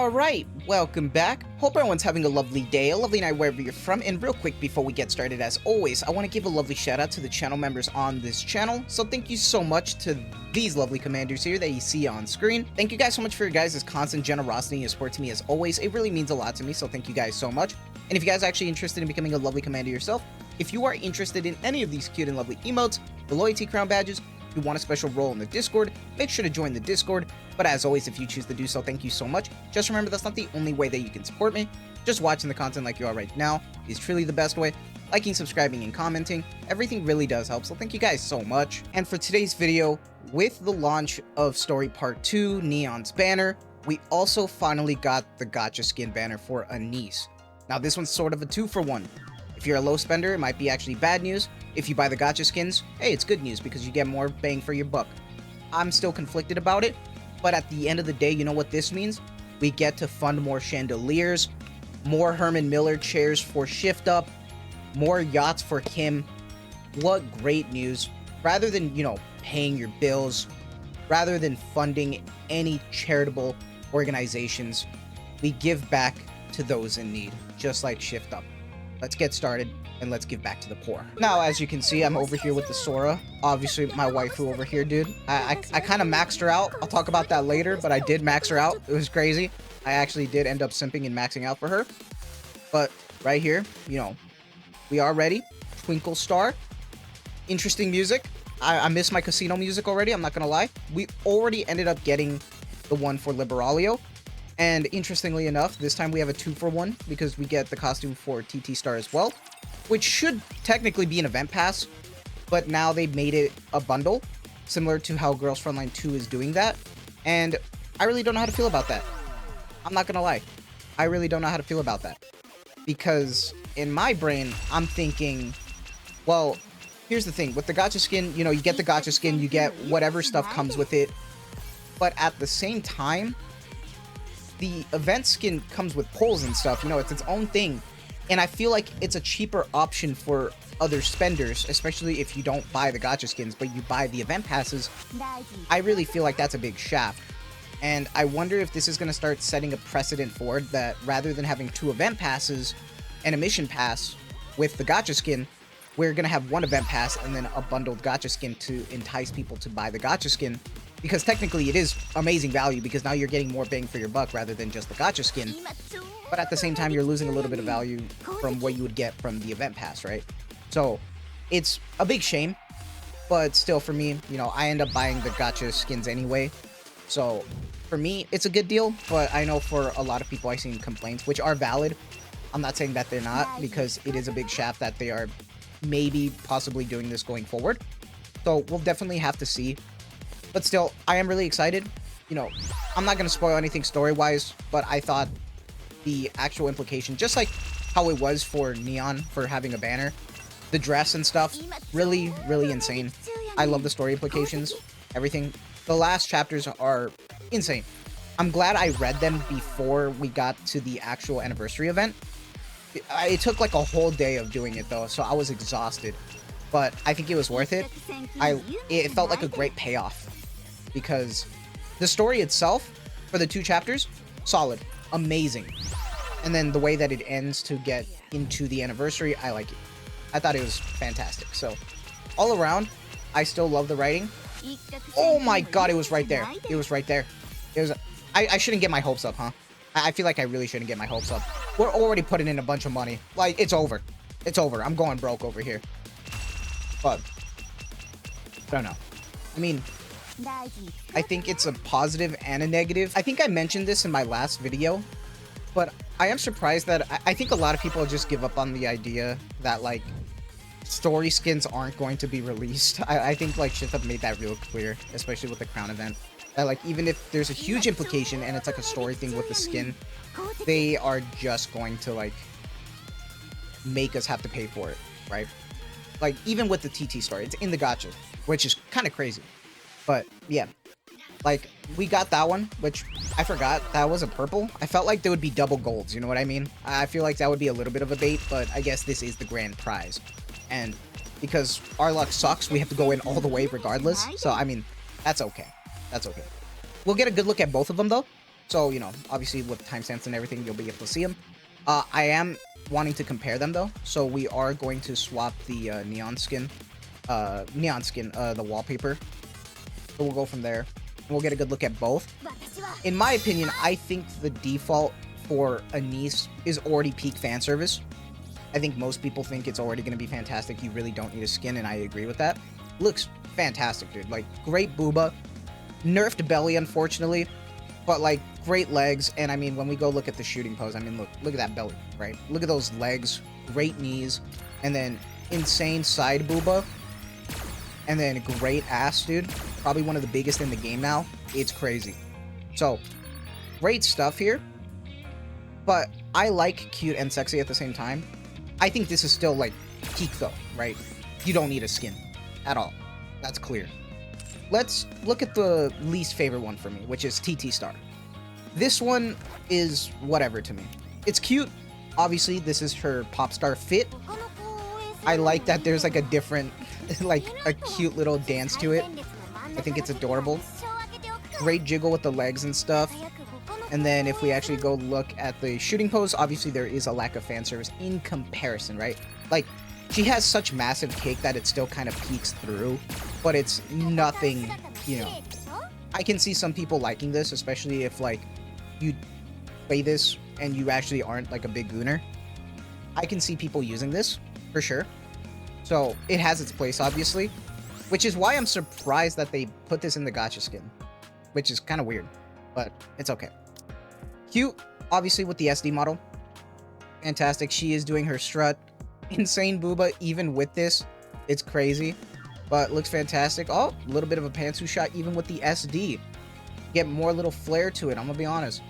Alright, welcome back. Hope everyone's having a lovely day, a lovely night wherever you're from. And real quick before we get started, as always, I want to give a lovely shout out to the channel members on this channel. So thank you so much to these lovely commanders here that you see on screen. Thank you guys so much for your guys' constant generosity and support to me as always. It really means a lot to me, so thank you guys so much. And if you guys are actually interested in becoming a lovely commander yourself, if you are interested in any of these cute and lovely emotes, the loyalty crown badges, if you want a special role in the Discord, make sure to join the Discord. But as always, if you choose to do so, thank you so much. Just remember, that's not the only way that you can support me. Just watching the content like you are right now is truly the best way. Liking, subscribing, and commenting, everything really does help, so thank you guys so much. And for today's video, with the launch of Story Part 2, Neon's banner, we also finally got the Gacha skin banner for Anise. Now this one's sort of a 2-for-1. If you're a low spender, it might be actually bad news. If you buy the Gacha skins, hey, it's good news because you get more bang for your buck. I'm still conflicted about it, but at the end of the day, you know what this means? We get to fund more chandeliers, more Herman Miller chairs for Shift Up, more yachts for Kim. What great news. Rather than, paying your bills, rather than funding any charitable organizations, we give back to those in need, just like Shift Up. Let's get started and let's give back to the poor. Now, as you can see, I'm over here with the Sora. Obviously, my waifu over here, dude. I kind of maxed her out. I'll talk about that later, but I did max her out. It was crazy. I actually did end up simping and maxing out for her. But right here, we are ready. Twinkle Star. Interesting music. I miss my casino music already, I'm not gonna lie. We already ended up getting the one for Liberaglio. And interestingly enough, this time we have a 2-for-1 because we get the costume for TT Star as well, which should technically be an event pass, but now they made it a bundle, similar to how Girls Frontline 2 is doing that. And I really don't know how to feel about that. I'm not gonna lie. I really don't know how to feel about that. Because in my brain, I'm thinking, well, here's the thing. With the Gacha skin, you get the Gacha skin, you get whatever stuff comes with it. But at the same time, the event skin comes with pulls and stuff, it's its own thing. And I feel like it's a cheaper option for other spenders, especially if you don't buy the Gacha skins, but you buy the event passes. I really feel like that's a big shaft. And I wonder if this is going to start setting a precedent for it, that rather than having 2 event passes and a mission pass with the Gacha skin, we're going to have 1 event pass and then a bundled Gacha skin to entice people to buy the Gacha skin. Because technically it is amazing value because now you're getting more bang for your buck rather than just the Gacha skin. But at the same time, you're losing a little bit of value from what you would get from the event pass, right? So it's a big shame, but still for me, I end up buying the Gacha skins anyway. So for me, it's a good deal, but I know for a lot of people I've seen complaints, which are valid. I'm not saying that they're not, because it is a big shaft that they are maybe possibly doing this going forward. So we'll definitely have to see. But still, I am really excited. I'm not going to spoil anything story-wise, but I thought the actual implication, just like how it was for Neon for having a banner, the dress and stuff, really, really insane. I love the story implications, everything. The last chapters are insane. I'm glad I read them before we got to the actual anniversary event. It took like a whole day of doing it though, so I was exhausted. But I think it was worth it. It felt like a great payoff. Because the story itself, for the 2 chapters, solid, amazing. And then the way that it ends to get into the anniversary, I like it. I thought it was fantastic. So, all around, I still love the writing. Oh my god, it was right there. It was right there. It was. I shouldn't get my hopes up, huh? I feel like I really shouldn't get my hopes up. We're already putting in a bunch of money. Like, it's over. It's over. I'm going broke over here. But, I don't know. I mean, I think it's a positive and a negative. I think I mentioned this in my last video, but I am surprised that I think a lot of people just give up on the idea that, like, story skins aren't going to be released. I think, like, Shift Up made that real clear, especially with the crown event. That, like, even if there's a huge implication and it's, like, a story thing with the skin, they are just going to, like, make us have to pay for it, right? Like, even with the TT story, it's in the gacha, which is kind of crazy. But, yeah. Like, we got that one, which I forgot that was a purple. I felt like there would be double golds, you know what I mean? I feel like that would be a little bit of a bait, but I guess this is the grand prize. And because our luck sucks, we have to go in all the way regardless. So, I mean, that's okay. That's okay. We'll get a good look at both of them, though. So, you know, obviously with timestamps and everything, you'll be able to see them. I am wanting to compare them though, so we are going to swap the neon skin, the wallpaper. So we'll go from there. We'll get a good look at both. In my opinion, I think the default for Anise is already peak fan service. I think most people think it's already going to be fantastic. You really don't need a skin, and I agree with that. Looks fantastic, dude. Like, great booba. Nerfed belly, unfortunately, but like great legs. And I mean, when we go look at the shooting pose, I mean, look at that belly, right? Look at those legs, great knees, and then insane side booba, and then great ass, dude. Probably one of the biggest in the game now. It's crazy. So, great stuff here. But I like cute and sexy at the same time. I think this is still like peak though, right? You don't need a skin at all. That's clear. Let's look at the least favorite one for me, which is TT Star. This one is whatever to me. It's cute. Obviously, this is her pop star fit. I like that there's like a different, like a cute little dance to it. I think it's adorable. Great jiggle with the legs and stuff. And then if we actually go look at the shooting pose, obviously there is a lack of fan service in comparison, right? Like, she has such massive cake that it still kind of peeks through, but it's nothing, you know. I can see some people liking this, especially if, like, you play this and you actually aren't, like, a big gooner. I can see people using this, for sure. So, it has its place, obviously, which is why I'm surprised that they put this in the gacha skin, which is kind of weird, but it's okay. Cute, obviously, with the SD model. Fantastic. She is doing her strut. Insane booba, even with this. It's crazy, but looks fantastic. Oh, a little bit of a pantsuit shot, even with the SD. Get more little flair to it, I'm gonna be honest.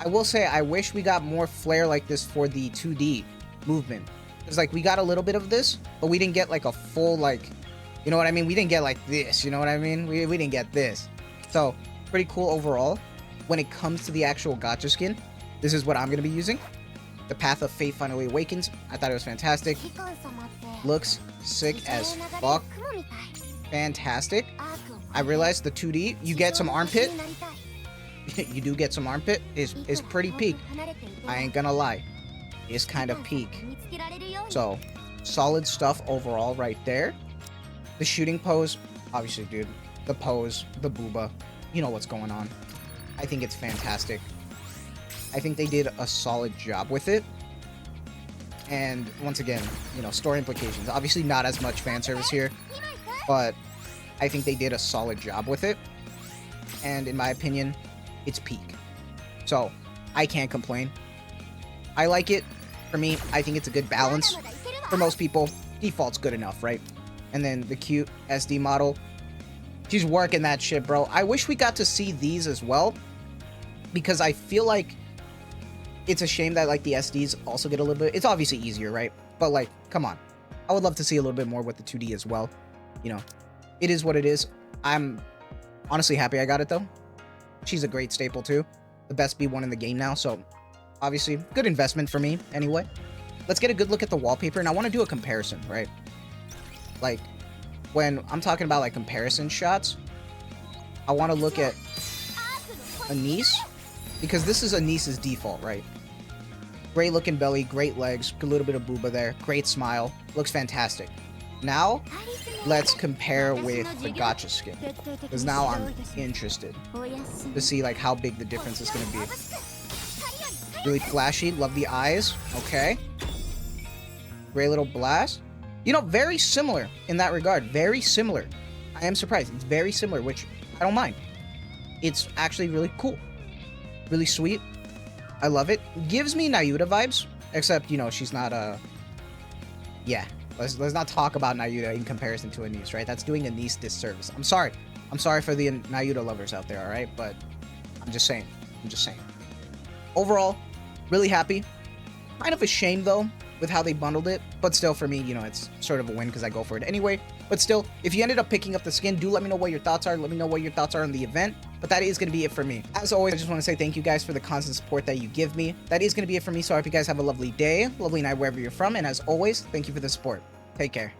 I will say, I wish we got more flair like this for the 2D movement. Because, like, we got a little bit of this, but we didn't get, like, a full, like, you know what I mean? We didn't get, like, this, you know what I mean? We didn't get this. So, pretty cool overall. When it comes to the actual gacha skin, this is what I'm going to be using. The Path of Fate Finally Awakens. I thought it was fantastic. Looks sick as fuck. Fantastic. I realized the 2D, you get some armpit. You do get some armpit. Is pretty peak. I ain't gonna lie. It's kind of peak. So, solid stuff overall right there. The shooting pose, obviously, dude. The pose, the booba. You know what's going on. I think it's fantastic. I think they did a solid job with it. And once again, you know, story implications. Obviously not as much fan service here, but I think they did a solid job with it. And in my opinion, it's peak. So, I can't complain. I like it. For me, I think it's a good balance. For most people, default's good enough, right? And then the cute SD model. She's working that shit, bro. I wish we got to see these as well, because I feel like it's a shame that, like, the SDs also get a little bit... It's obviously easier, right? But, like, come on. I would love to see a little bit more with the 2D as well. You know, it is what it is. I'm honestly happy I got it, though. She's a great staple, too. The best B1 in the game now, so obviously, good investment for me, anyway. Let's get a good look at the wallpaper, and I want to do a comparison, right? Like, when I'm talking about, like, comparison shots, I want to look at Anise, because this is Anise's default, right? Great looking belly, great legs, a little bit of booba there, great smile, looks fantastic. Now, let's compare with the gacha skin, because now I'm interested to see, like, how big the difference is going to be. Really flashy, love the eyes, okay. Great little blast. You know, very similar in that regard. Very similar. I am surprised. It's very similar, which I don't mind. It's actually really cool. Really sweet. I love it. Gives me Nayuta vibes. Except, you know, she's not yeah. Let's not talk about Nayuta in comparison to Anise, right? That's doing Anise disservice. I'm sorry. I'm sorry for the Nayuta lovers out there, alright? But I'm just saying. I'm just saying. Overall, really happy. Kind of a shame, though, with how they bundled it, but still, for me, you know, it's sort of a win because I go for it anyway. But still, if you ended up picking up the skin, do let me know what your thoughts are. Let me know what your thoughts are on the event. But that is going to be it for me. As always, I just want to say thank you guys for the constant support that you give me. That is going to be it for me, so I hope you guys have a lovely day, lovely night wherever you're from, and as always, thank you for the support. Take care.